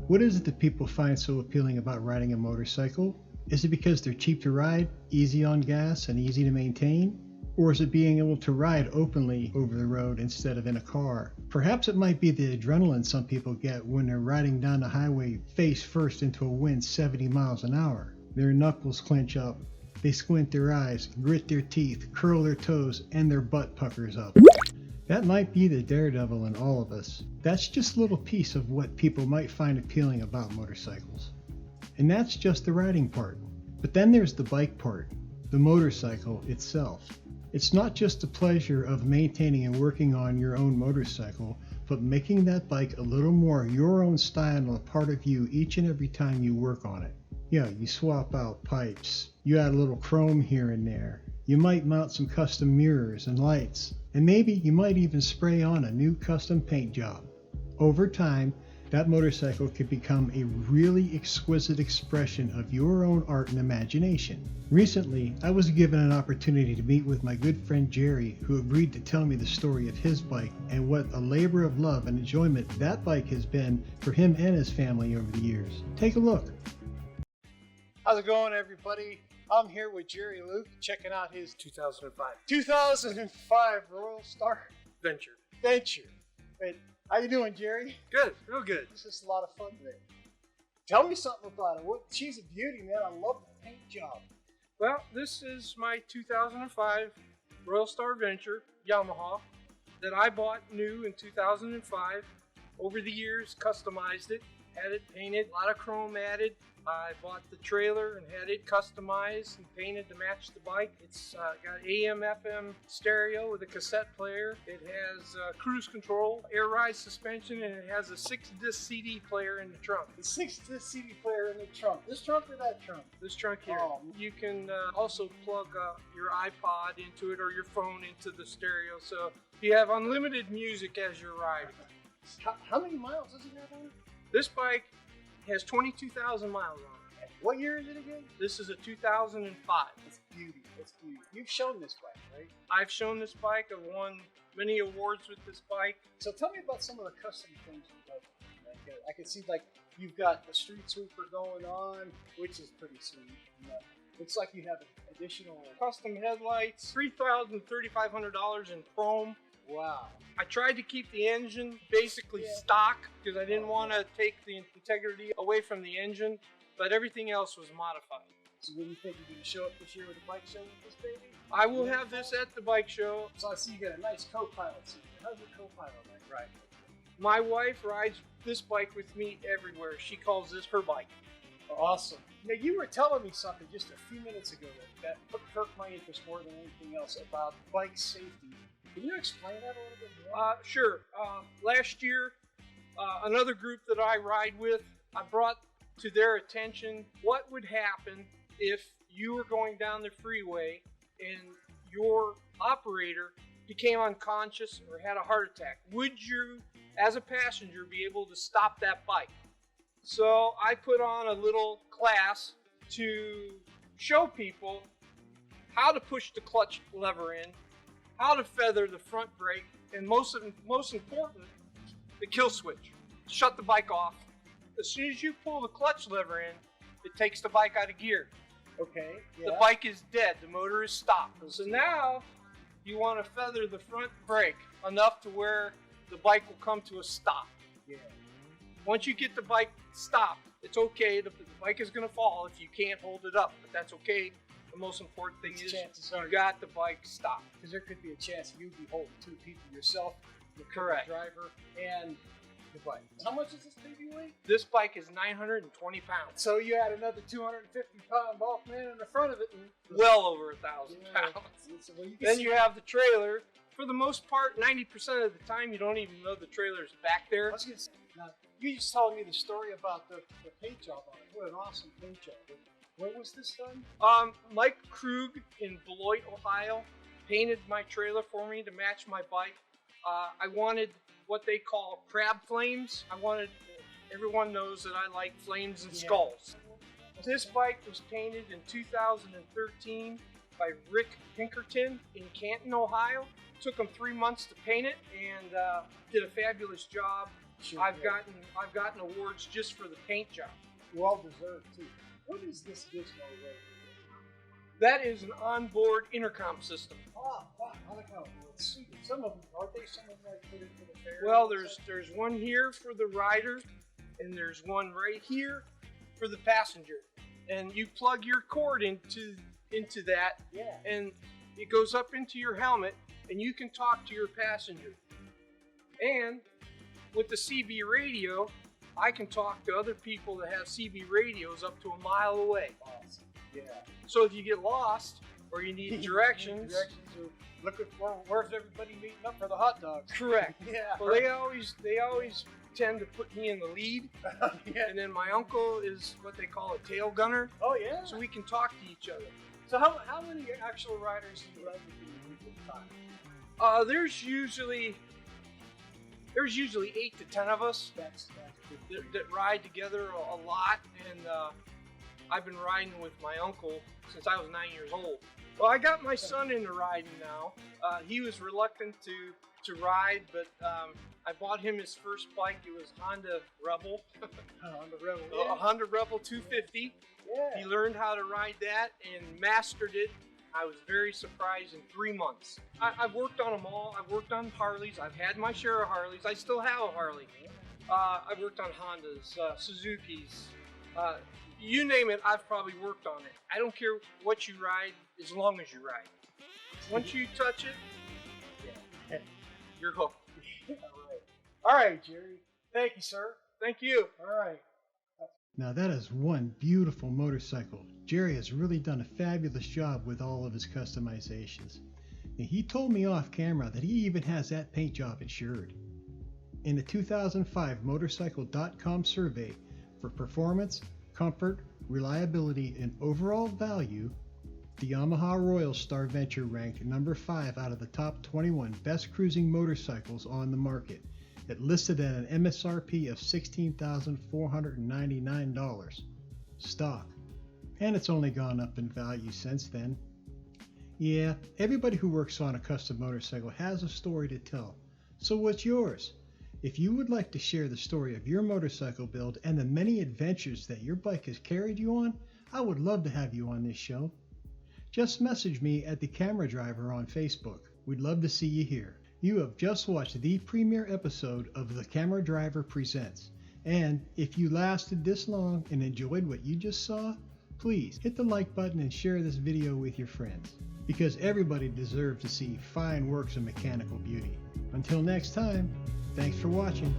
What is it that people find so appealing about riding a motorcycle? Is it because they're cheap to ride, easy on gas, and easy to maintain? Or is it being able to ride openly over the road instead of in a car? Perhaps it might be the adrenaline some people get when they're riding down the highway face first into a wind 70 miles an hour. Their knuckles clench up, they squint their eyes, grit their teeth, curl their toes, and their butt puckers up. That might be the daredevil in all of us. That's just a little piece of what people might find appealing about motorcycles. And that's just the riding part. But then there's the bike part, the motorcycle itself. It's not just the pleasure of maintaining and working on your own motorcycle, but making that bike a little more your own style and a part of you each and every time you work on it. Yeah, you swap out pipes, you add a little chrome here and there, you might mount some custom mirrors and lights, and maybe you might even spray on a new custom paint job. Over time, that motorcycle could become a really exquisite expression of your own art and imagination. Recently, I was given an opportunity to meet with my good friend Jerry, who agreed to tell me the story of his bike and what a labor of love and enjoyment that bike has been for him and his family over the years. Take a look. How's it going, everybody? I'm here with Gerald Luke, checking out his 2005 Royal Star Venture. Hey, how you doing, Jerry? Good, real good. This is a lot of fun today. Tell me something about it. She's a beauty, man. I love the paint job. Well, this is my 2005 Royal Star Venture Yamaha that I bought new in 2005. Over the years, customized it, had it painted, a lot of chrome added. I bought the trailer and had it customized and painted to match the bike. It's got AM/FM stereo with a cassette player. It has cruise control, air ride suspension, and it has a 6-disc CD player in the trunk. The 6-disc CD player in the trunk. This trunk or that trunk? This trunk here. Oh. You can also plug your iPod into it or your phone into the stereo, so you have unlimited music as you're riding. How many miles does it have on it? This bike has 22,000 miles on it. What year is it again? This is a 2005. It's beauty. It's beauty. You've shown this bike, right? I've shown this bike. I've won many awards with this bike. So tell me about some of the custom things you've done. Like, I can see, like, you've got the street sweeper going on, which is pretty sweet. Looks like you have additional Custom headlights, $3,000, $3,500 in chrome. Wow. I tried to keep the engine basically stock because I didn't want to take the integrity away from the engine, but everything else was modified. So when do you think you're going to show up this year with a bike show with this baby? I will have this at the bike show. So I see you got a nice co-pilot seat. How's your co-pilot like riding? My wife rides this bike with me everywhere. She calls this her bike. Awesome. Now, you were telling me something just a few minutes ago that perked my interest more than anything else about bike safety. Can you explain that a little bit more? Sure. Last year, another group that I ride with, I brought to their attention what would happen if you were going down the freeway and your operator became unconscious or had a heart attack. Would you, as a passenger, be able to stop that bike? So I put on a little class to show people how to push the clutch lever in, how to feather the front brake, and most important, the kill switch. Shut the bike off. As soon as you pull the clutch lever in, it takes the bike out of gear. Okay. Yeah. The bike is dead. The motor is stopped. So now you want to feather the front brake enough to where the bike will come to a stop. Yeah. Once you get the bike stopped, it's okay. The bike is going to fall if you can't hold it up, but that's okay. The most important thing is you got the bike stopped. Because there could be a chance you'd be holding two people, yourself, the correct driver, and the bike. How much does this baby weigh? This bike is 920 pounds. So you had another 250-pound bulk man in the front of it. And well over 1,000 pounds. Well, then you have the trailer. For the most part, 90% of the time, you don't even know the trailer's back there. I was going to say, now, you just told me the story about the paint job on it. What an awesome paint job. Where was this done? Mike Krug in Beloit, Ohio, painted my trailer for me to match my bike. I wanted what they call crab flames. Everyone knows that I like flames and skulls. This bike was painted in 2013 by Rick Pinkerton in Canton, Ohio. Took him 3 months to paint it and did a fabulous job. Sure, I've gotten awards just for the paint job. well deserved too. What is this Gizmo radio? That is an onboard intercom system. Oh, wow, I like how it's sweet. Some of them aren't they? Some of them like put into the fair. Well, there's one here for the rider, and there's one right here for the passenger. And you plug your cord into that, yeah. and it goes up into your helmet, and you can talk to your passenger. And with the CB radio, I can talk to other people that have CB radios up to a mile away. Awesome. Yeah. So if you get lost or you need directions, or looking for where's everybody meeting up for the hot dogs? correct. Yeah. Well, they always tend to put me in the lead, Yeah. and then my uncle is what they call a tail gunner, Oh yeah. so we can talk to each other. So how many actual riders do you ride with in a week at a time? There's usually 8 to 10 of us That's good. that ride together a lot, and I've been riding with my uncle since I was 9 years old. Well, I got my son into riding now. He was reluctant to ride, but I bought him his first bike. It was Honda Rebel, On the Rebel. a Honda Rebel 250. Yeah. He learned how to ride that and mastered it. I was very surprised in 3 months. I've worked on them all. I've worked on Harleys. I've had my share of Harleys. I still have a Harley. I've worked on Hondas, Suzuki's. You name it, I've probably worked on it. I don't care what you ride, as long as you ride. Once you touch it, Yeah. you're hooked. All right, Jerry. Thank you, sir. Thank you. All right. Now that is one beautiful motorcycle. Jerry has really done a fabulous job with all of his customizations. And he told me off camera that he even has that paint job insured. In the 2005 Motorcycle.com survey for performance, comfort, reliability, and overall value, the Yamaha Royal Star Venture ranked number 5 out of the top 21 best cruising motorcycles on the market. It listed at an MSRP of $16,499 stock, and it's only gone up in value since then. Yeah, everybody who works on a custom motorcycle has a story to tell. So what's yours? If you would like to share the story of your motorcycle build and the many adventures that your bike has carried you on, I would love to have you on this show. Just message me at the Cameradriver on Facebook. We'd love to see you here. You have just watched the premiere episode of The Cameradriver Presents. And if you lasted this long and enjoyed what you just saw, please hit the like button and share this video with your friends, because everybody deserves to see fine works of mechanical beauty. Until next time, thanks for watching.